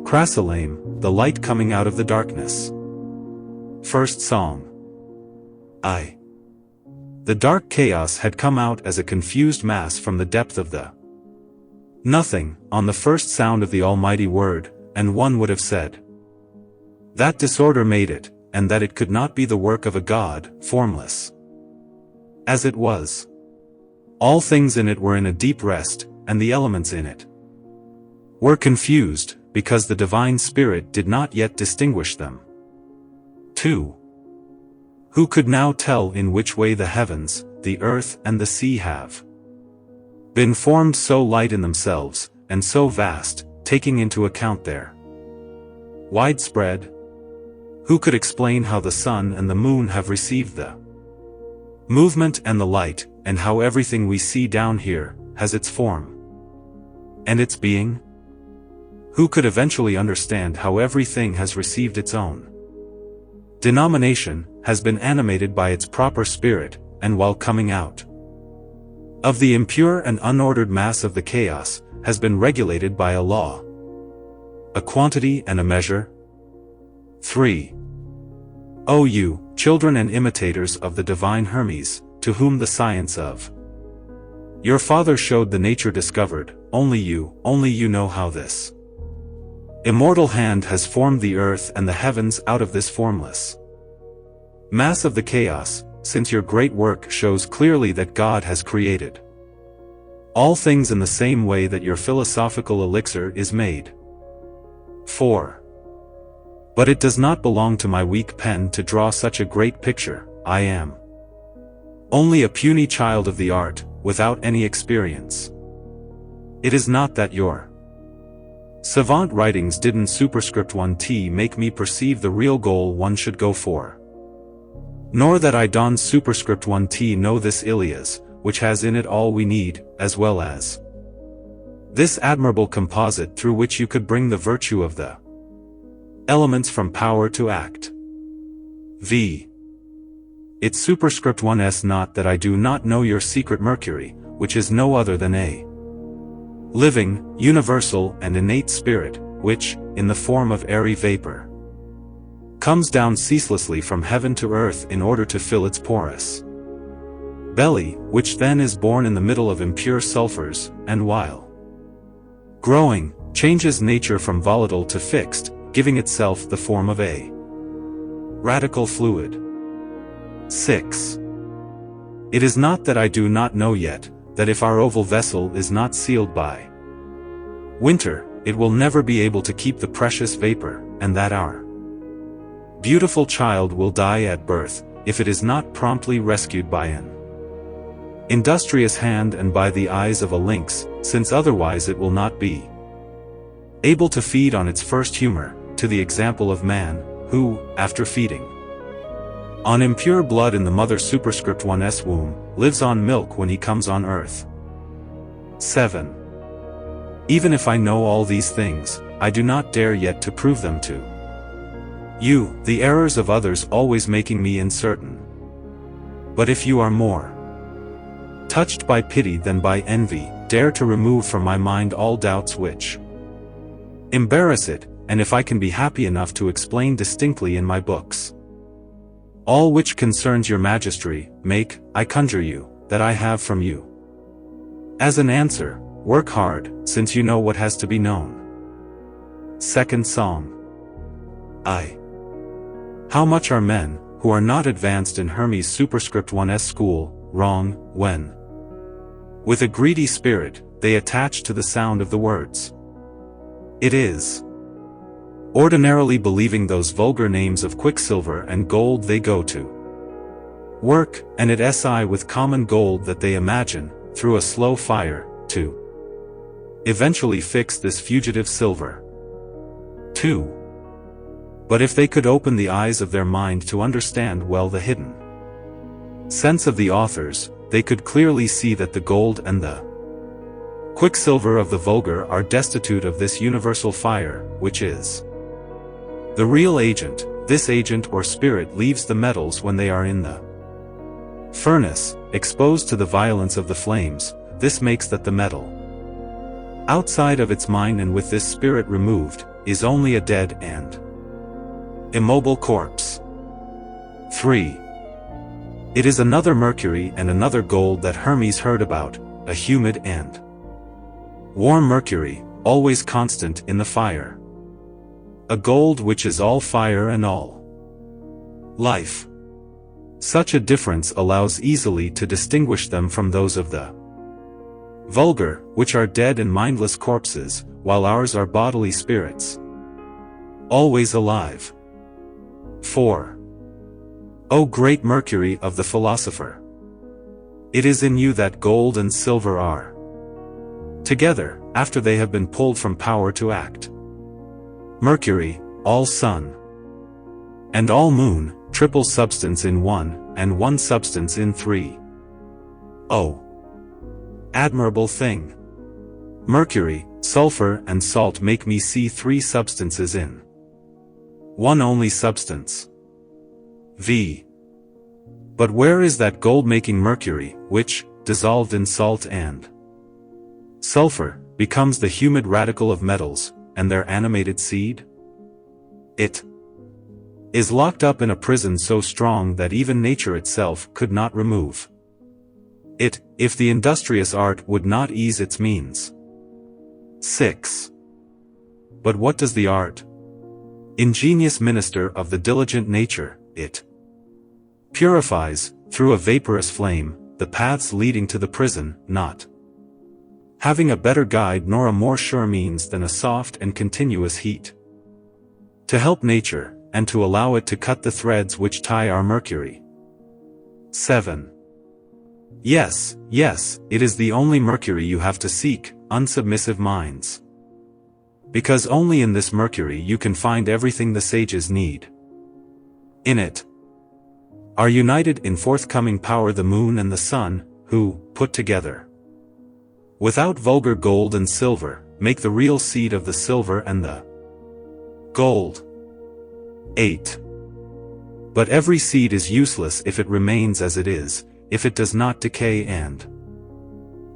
Crasselame, the light coming out of the darkness. First song. The dark chaos had come out as a confused mass from the depth of the nothing, on the first sound of the almighty word, and one would have said that disorder made it, and that it could not be the work of a god, formless as it was. All things in it were in a deep rest, and the elements in it were confused, because the divine spirit did not yet distinguish them. 2. Who could now tell in which way the heavens, the earth and the sea have been formed so light in themselves, and so vast, taking into account their widespread? Who could explain how the sun and the moon have received the movement and the light, and how everything we see down here has its form and its being? Who could eventually understand how everything has received its own denomination, has been animated by its proper spirit, and while coming out of the impure and unordered mass of the chaos, has been regulated by a law, a quantity and a measure? 3. O you, children and imitators of the divine Hermes, to whom the science of your father showed the nature discovered, only you know how this immortal hand has formed the earth and the heavens out of this formless mass of the chaos, since your great work shows clearly that God has created all things in the same way that your philosophical elixir is made. 4. But it does not belong to my weak pen to draw such a great picture. I am only a puny child of the art, without any experience. It is not that your savant writings didn't superscript 1t make me perceive the real goal one should go for. Nor that I don't superscript 1t know this Ilias, which has in it all we need, as well as this admirable composite through which you could bring the virtue of the elements from power to act. V. It superscript 1s not that I do not know your secret Mercury, which is no other than a living, universal and innate spirit, which, in the form of airy vapor, comes down ceaselessly from heaven to earth in order to fill its porous belly, which then is born in the middle of impure sulfurs, and while growing, changes nature from volatile to fixed, giving itself the form of a radical fluid. 6. It is not that I do not know yet, that if our oval vessel is not sealed by winter, it will never be able to keep the precious vapor, and that our beautiful child will die at birth, if it is not promptly rescued by an industrious hand and by the eyes of a lynx, since otherwise it will not be able to feed on its first humor, to the example of man, who, after feeding on impure blood in the mother superscript 1s womb, lives on milk when he comes on earth. 7. Even if I know all these things, I do not dare yet to prove them to you, the errors of others always making me uncertain. But if you are more touched by pity than by envy, dare to remove from my mind all doubts which embarrass it, and if I can be happy enough to explain distinctly in my books all which concerns your majesty, make, I conjure you, that I have from you. As an answer, work hard, since you know what has to be known. Second Song. How much are men, who are not advanced in Hermes superscript 1s school, wrong, when with a greedy spirit, they attach to the sound of the words. It is ordinarily believing those vulgar names of quicksilver and gold they go to work, and it si with common gold that they imagine, through a slow fire, to eventually fix this fugitive silver. 2. But if they could open the eyes of their mind to understand well the hidden sense of the authors, they could clearly see that the gold and the quicksilver of the vulgar are destitute of this universal fire, which is the real agent. This agent or spirit leaves the metals when they are in the furnace, exposed to the violence of the flames, this makes that the metal outside of its mind and with this spirit removed, is only a dead and immobile corpse. 3. It is another mercury and another gold that Hermes heard about, a humid and warm mercury, always constant in the fire. A gold which is all fire and all life. Such a difference allows easily to distinguish them from those of the vulgar, which are dead and mindless corpses, while ours are bodily spirits, always alive. 4. O great Mercury of the philosopher! It is in you that gold and silver are together, after they have been pulled from power to act. Mercury, all sun, and all moon, triple substance in one, and one substance in three. O admirable thing! Mercury, sulfur and salt make me see three substances in one only substance. V. But where is that gold-making mercury, which, dissolved in salt and sulfur, becomes the humid radical of metals, and their animated seed? It is locked up in a prison so strong that even nature itself could not remove it, if the industrious art would not ease its means. 6. But what does the art, ingenious minister of the diligent nature, it purifies, through a vaporous flame, the paths leading to the prison, not having a better guide nor a more sure means than a soft and continuous heat, to help nature, and to allow it to cut the threads which tie our mercury. 7. Yes, yes, it is the only mercury you have to seek, unsubmissive minds. Because only in this mercury you can find everything the sages need. In it are united in forthcoming power the moon and the sun, who, put together, without vulgar gold and silver, make the real seed of the silver and the gold. 8. But every seed is useless if it remains as it is, if it does not decay and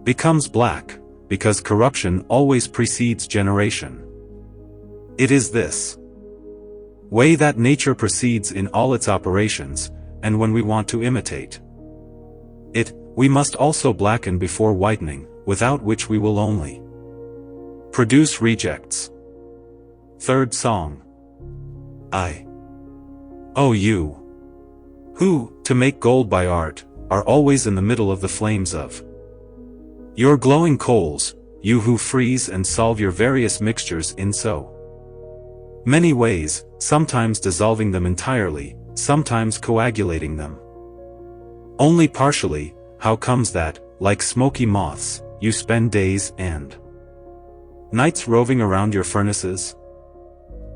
becomes black, because corruption always precedes generation. It is this way that nature proceeds in all its operations, and when we want to imitate it, we must also blacken before whitening, without which we will only produce rejects. 3rd Song. O you who, to make gold by art, are always in the middle of the flames of your glowing coals, you who freeze and solve your various mixtures in so many ways, sometimes dissolving them entirely, sometimes coagulating them only partially, how comes that, like smoky moths, you spend days and nights roving around your furnaces?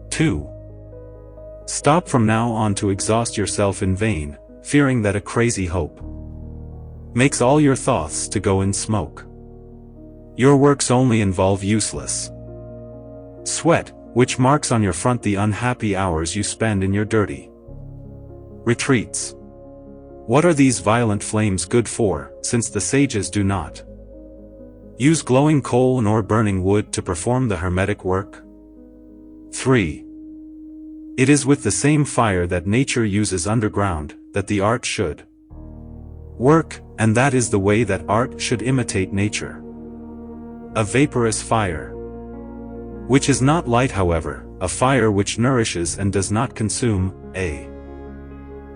2. Stop from now on to exhaust yourself in vain, fearing that a crazy hope makes all your thoughts to go in smoke. Your works only involve useless sweat, which marks on your front the unhappy hours you spend in your dirty retreats. What are these violent flames good for, since the sages do not use glowing coal nor burning wood to perform the hermetic work? 3. It is with the same fire that nature uses underground, that the art should work, and that is the way that art should imitate nature. A vaporous fire, which is not light however, a fire which nourishes and does not consume, a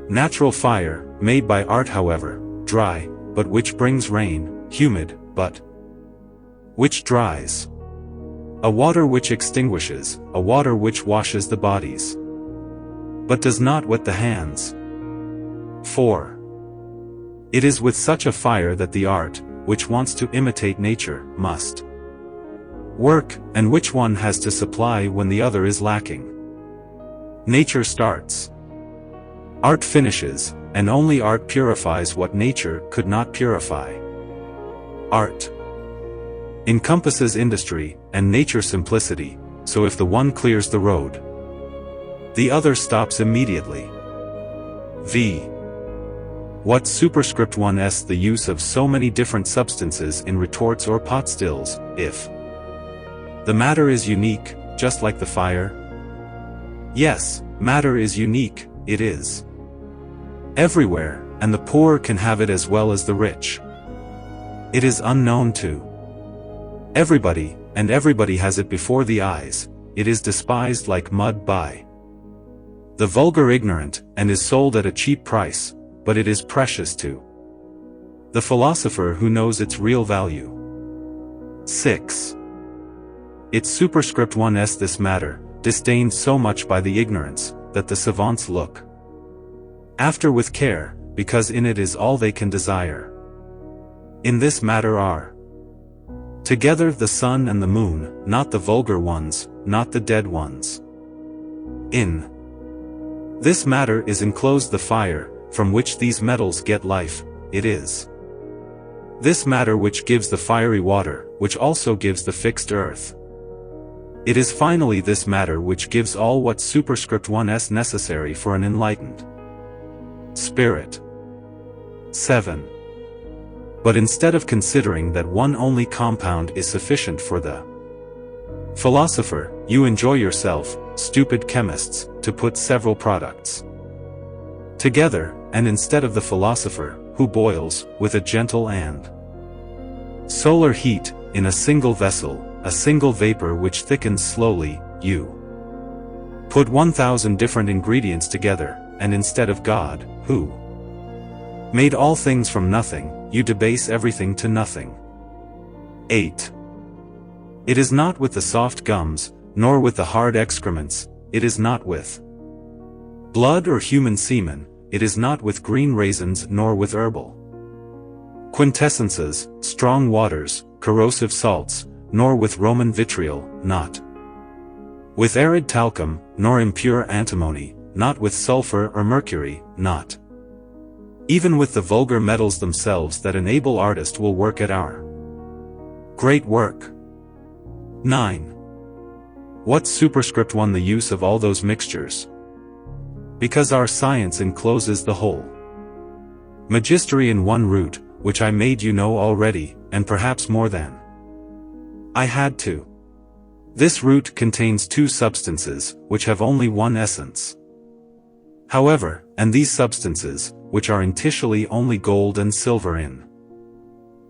natural fire, made by art however, dry, but which brings rain, humid, but which dries. A water which extinguishes, a water which washes the bodies, but does not wet the hands. 4. It is with such a fire that the art, which wants to imitate nature, must work, and which one has to supply when the other is lacking. Nature starts, art finishes, and only art purifies what nature could not purify. Art encompasses industry, and nature simplicity, so if the one clears the road, the other stops immediately. V. What superscript 1s the use of so many different substances in retorts or pot stills, if the matter is unique, just like the fire? Yes, matter is unique, it is everywhere, and the poor can have it as well as the rich. It is unknown to everybody, and everybody has it before the eyes. It is despised like mud by the vulgar ignorant, and is sold at a cheap price, but it is precious to the philosopher who knows its real value. 6. Its superscript 1s this matter, disdained so much by the ignorance, that the savants look after with care, because in it is all they can desire. In this matter are together the sun and the moon, not the vulgar ones, not the dead ones. In this matter is enclosed the fire, from which these metals get life. It is this matter which gives the fiery water, which also gives the fixed earth. It is finally this matter which gives all what superscript 1s necessary for an enlightened spirit. 7. But instead of considering that one only compound is sufficient for the philosopher, you enjoy yourself, stupid chemists, to put several products together, and instead of the philosopher, who boils, with a gentle and solar heat, in a single vessel, a single vapor which thickens slowly, you put 1,000 different ingredients together, and instead of God, who made all things from nothing, you debase everything to nothing. 8. It is not with the soft gums, nor with the hard excrements, it is not with blood or human semen, it is not with green raisins nor with herbal quintessences, strong waters, corrosive salts, nor with Roman vitriol, not with arid talcum, nor impure antimony, not with sulfur or mercury, not even with the vulgar metals themselves that an able artist will work at our great work. 9. What superscript 1 the use of all those mixtures? Because our science encloses the whole magistery in one root, which I made you know already, and perhaps more than I had to. This root contains two substances, which have only one essence. However, and these substances, which are initially only gold and silver in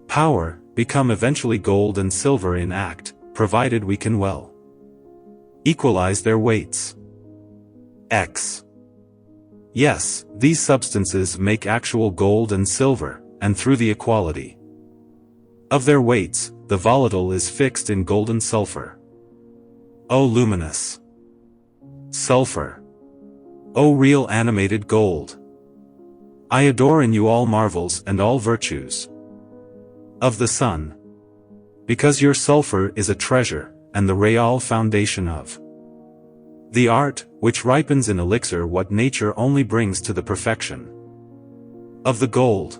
power, become eventually gold and silver in act, provided we can well equalize their weights. X. Yes, these substances make actual gold and silver, and through the equality of their weights, the volatile is fixed in golden sulfur. O luminous sulfur! O real animated gold! I adore in you all marvels and all virtues of the sun, because your sulfur is a treasure, and the real foundation of the art, which ripens in elixir what nature only brings to the perfection of the gold.